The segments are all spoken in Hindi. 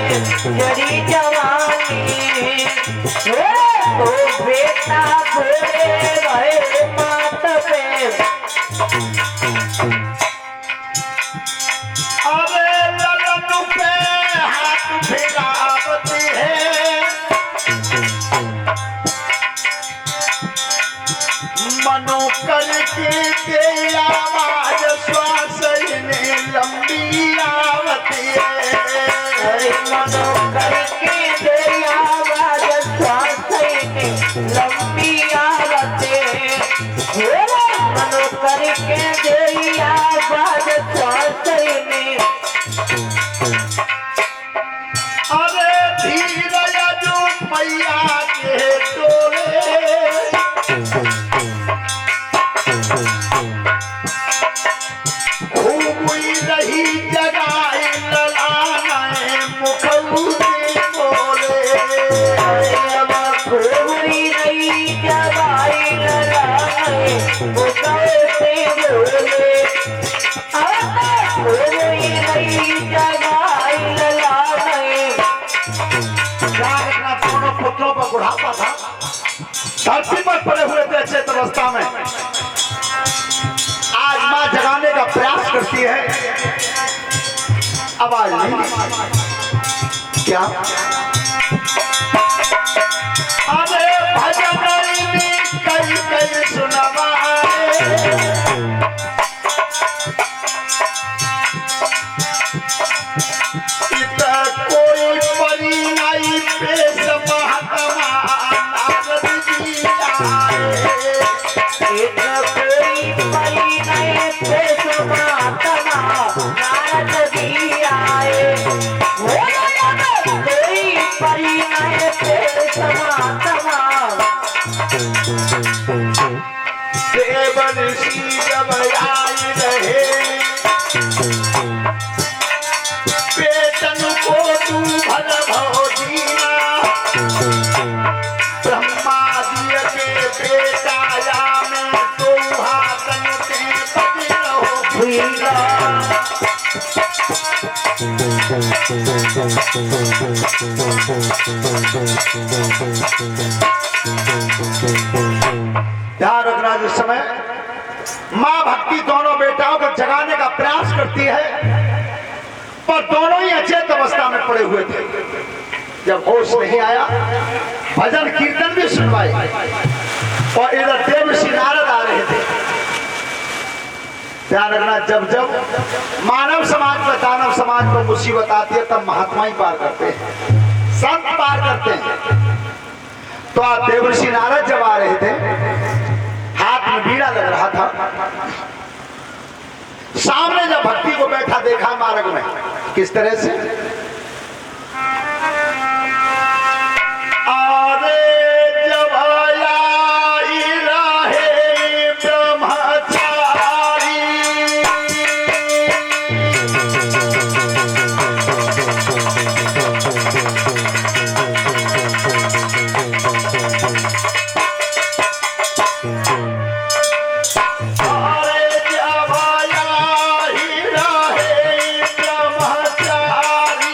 जड़ी जवानी तो बेटा भोले गए मात पे अरे ललन पे हाथ फिरावती है मनो करके दे आवाज श्वास ने लंबी आवती है मनो करके दे आवाज श्वास ने लंबी आवते मनो करके दे आवाज श्वास ने अरे धीरज जो मैया के डोले खूब रही जगाई ललाए मुखौटे बोले खूबी रही जगाई ललाए मुखौटे बोले खूबी रही जगाई ललाए दोनों पुत्रों पर बुढ़ापा था धरती पर पड़े हुए थे चेत अवस्था में आज मां जगाने का प्रयास करती है आवाज नहीं क्या अरे भजन कई कई सुनवाए कोई परी नहीं पेश महात्मा नारद जी कोई परी नहीं पेश महात्मा नारद जी आए कोई परी नहीं पेश महात्मा देव ऋषि जब आई रहे पेटन को तू भर भोजीना ब्रह्मा दिय के बेटाया में तो हाथन के पति रहो भूला ध्यान रखना जिस समय मां भक्ति दोनों बेटाओं को जगाने का प्रयास करती है पर दोनों ही अचेत अवस्था में पड़े हुए थे जब होश नहीं आया भजन कीर्तन भी सुनवाए और इधर देव ऋषि नारद आ रहे थे ध्यान रखना जब जब मानव समाज में दानव समाज पर मुसीबत आती है तब महात्मा ही पार करते हैं संत पार करते हैं तो आप देव ऋषि नारद जब आ रहे थे हाथ में बीड़ा लग रहा था सामने जब भक्ति को बैठा देखा मार्ग में किस तरह से अरे जब आई रहे ब्रह्मचारी अरे जब आई रहे ब्रह्मचारी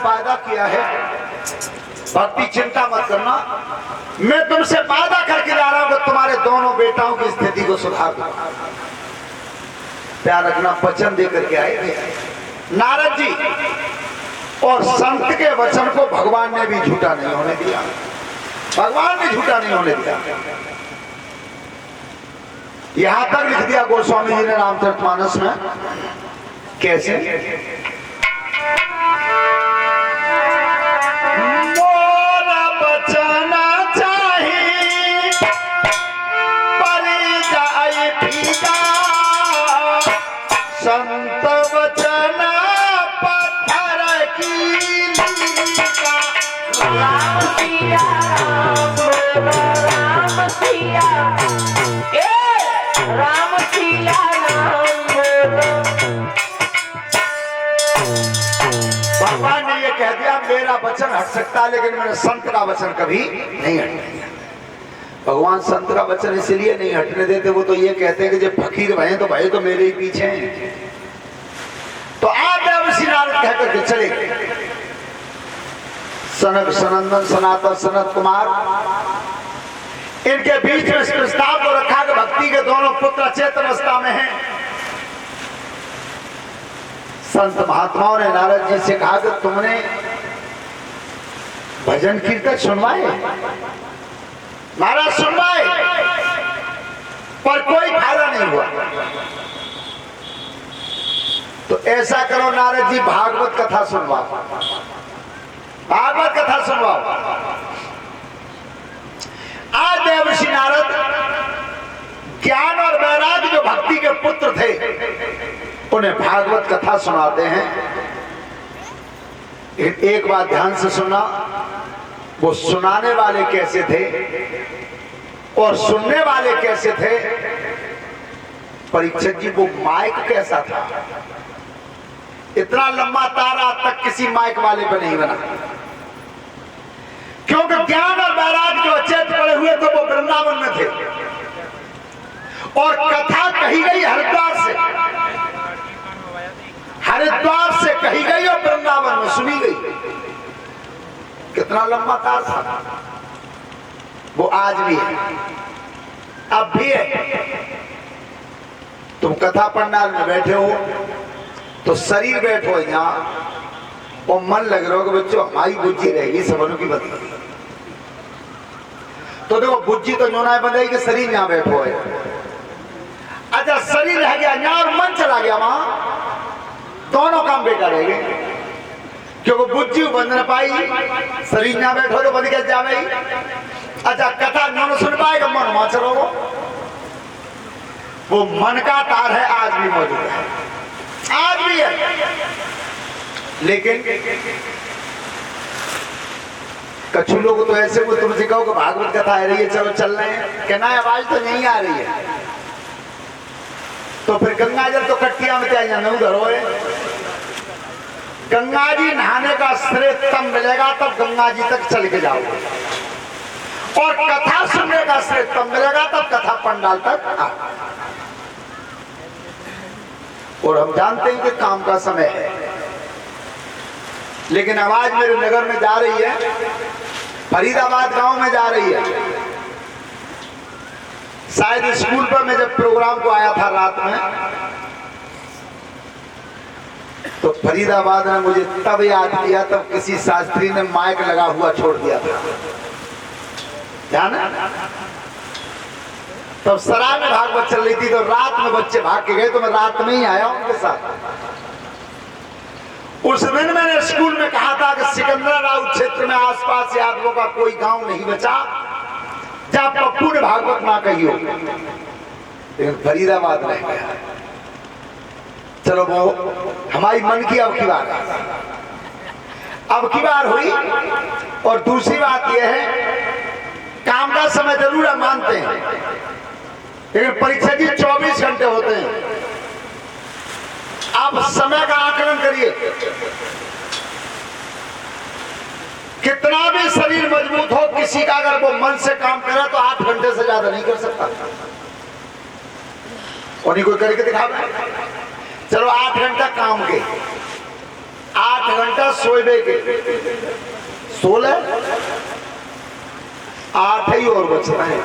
वादा किया है, भक्ति चिंता मत करना, मैं तुमसे वादा करके जा रहा हूं कि तुम्हारे दोनों बेटाओं की स्थिति को सुधार दूंगा। प्यार रखना, वचन देकर के आए नारद जी, और संत के वचन को भगवान ने भी झूठा नहीं होने दिया, भगवान ने झूठा नहीं होने दिया। यहां तक लिख दिया गोस्वामी जी ने रामचरितमानस में, कैसे? मोरा बचना चाहिए परी जाए भीगा, संत वचन पत्थर की लीका। राम सिया राम सिया, राम सिया राम बोलो। भगवान ने ये कह दिया मेरा वचन हट सकता है, लेकिन मैंने संत का वचन कभी नहीं हटने दिया। भगवान संत का वचन इसलिए नहीं हटने देते, वो तो ये कहते हैं कि जब फकीर भये तो भये तो मेरे ही पीछे हैं। तो आप ऋषि नारद कह करके चले गए। सनक सनंदन सनातन सनत कुमार, इनके बीच में इस प्रस्ताव को रखा कि भक्ति के दोनों पुत्र अचेतन अवस्था में हैं। संत महात्माओं ने नारद जी से कहा कि तुमने भजन कीर्तन सुनवाए, महाराज सुनवाए, पर कोई फायदा नहीं हुआ। तो ऐसा करो नारद जी, भागवत कथा सुनवाओ, भागवत कथा सुनवाओ। आज देवर्षि नारद ज्ञान और वैराग्य जो भक्ति के पुत्र थे, उन्हें भागवत कथा सुनाते हैं। एक बात ध्यान से सुनना, वो सुनाने वाले कैसे थे और सुनने वाले कैसे थे। परीक्षित जी, वो माइक कैसा था? इतना लंबा तारा आज तक किसी माइक वाले पे नहीं बना, क्योंकि ज्ञान और वैराग्य जो अचेत पड़े हुए थे वो वृंदावन में थे, और कथा कही गई हरिद्वार से, हरिद्वार से कही गई और वृंदावन में सुनी गई। कितना लंबा तार था। वो आज भी है, अब भी है। तुम कथा पंडाल में बैठे हो तो शरीर बैठो यहाँ और मन लग रहा हो कि बच्चों हमारी बुद्धि रहेगी, सबनों की बदल। तो देखो बुद्धि तो न्यूना बंधाई कि शरीर यहाँ बैठो है। अच्छा, शरीर रह गया यहाँ और मन चला गया वहां, दोनों काम बेकार रह गए, क्योंकि बुद्धि बंध न पाई, शरीर यहाँ बैठो तो बंध के जावे। अच्छा, कथा न्यून सुन पाएगा, मन वहां चलो। वो मन का तार है, आज भी मौजूद है, आज भी है। लेकिन कछु लोग तो ऐसे वो तुमसे कहो कि भागवत कथा आ रही है, चलो चल रहे हैं, कहना आवाज तो नहीं आ रही है, तो फिर गंगा जल तो कट्टिया में क्या जाना उधर हो। गंगा जी नहाने का श्रेय तब मिलेगा तब गंगा जी तक चल के जाओगे, और कथा सुनने का श्रेय तब मिलेगा तब कथा पंडाल तक आ। और हम जानते हैं कि काम का समय है, लेकिन आवाज मेरे नगर में जा रही है, फरीदाबाद गांव में जा रही है। शायद स्कूल पर मैं जब प्रोग्राम को आया था रात में, तो फरीदाबाद ने मुझे तब याद किया तब किसी शास्त्री ने माइक लगा हुआ छोड़ दिया था, ध्यान है? तब सराय में भागवत चल रही थी, तो रात में बच्चे भाग के गए, तो मैं रात में ही आया उनके साथ। उस दिन मैंने स्कूल में कहा था कि सिकंदराबाद क्षेत्र में आसपास यादवों का कोई गांव नहीं बचा जहां पप्पू ने भागवत ना कही हो, लेकिन फरीदाबाद रह गया। चलो वो हमारी मन की अब की बार, अब की बार हुई। और दूसरी बात यह है, काम का समय जरूर है, मानते हैं, लेकिन परीक्षा जी 24 घंटे होते हैं। आप समय का आकलन करिए। कितना भी शरीर मजबूत हो, किसी का अगर वो मन से काम करे तो 8 घंटे से ज्यादा नहीं कर सकता। और नहीं कोई करके दिखा रहा है। चलो 8 घंटा काम के, 8 घंटा सोए के, 16 8 ही और बचना है।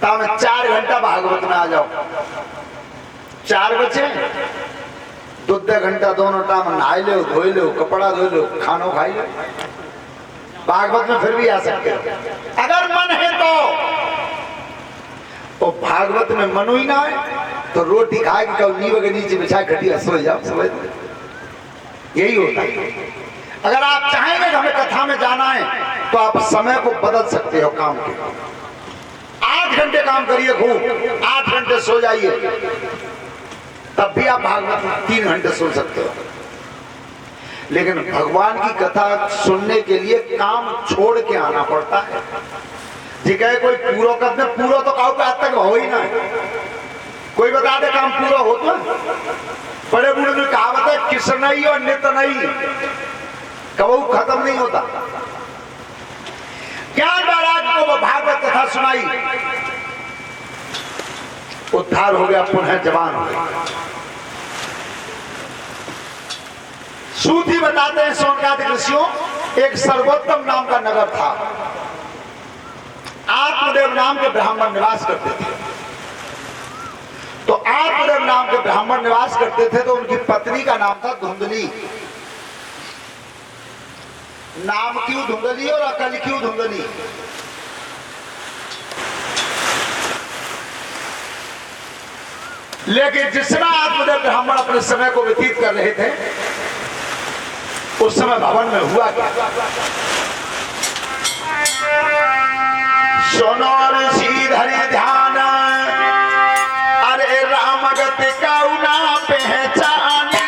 तब 4 घंटा भागवत में आ जाओ, 4 बचे, 2 घंटा दोनों टाइम नहाई लो, धोई लो, कपड़ा धोई लो, खानो खाई लो। भागवत में फिर भी आ सकते हो अगर मन है तो भागवत में मनु ही ना है तो रोटी खाए कि कभी नींव के नीचे बिछाए खटिया सो जाओ, समझ। यही होता है। अगर आप चाहेंगे कि हमें कथा में जाना है तो आप समय को बदल सकते हो काम के। 8 घंटे काम करिए खूब, 8 घंटे सो जाइए, तब भी आप भागवत में 3 घंटे सुन सकते हो। लेकिन भगवान की कथा सुनने के लिए काम छोड़ के आना पड़ता है। जी कहे कोई पूरा करते, पूरा तो कहो आज तक हो ही ना है। कोई बता दे काम पूरा हो तो। बड़े बूढ़े में कहावत है, किस नहीं और नित नहीं, कबू खत्म नहीं होता। ज्ञान महाराज को वो भागवत कथा सुनाई, उद्धार हो गया, पुनः जवान हो गया। सूती बताते हैं सोनकादि ऋषियों, एक सर्वोत्तम नाम का नगर था। आत्मदेव नाम के ब्राह्मण निवास करते थे। तो आत्मदेव नाम के ब्राह्मण निवास करते थे तो उनकी पत्नी का नाम था धुंधली। नाम क्यों धुंधली और अकल क्यों धुंधली? लेकिन जिस समय आत्मदेव ब्राह्मण अपने समय को व्यतीत कर रहे थे उस समय भवन में हुआ क्या? सुनो ऋषि धरि ध्यान, अरे राम गति कौना पहचानी।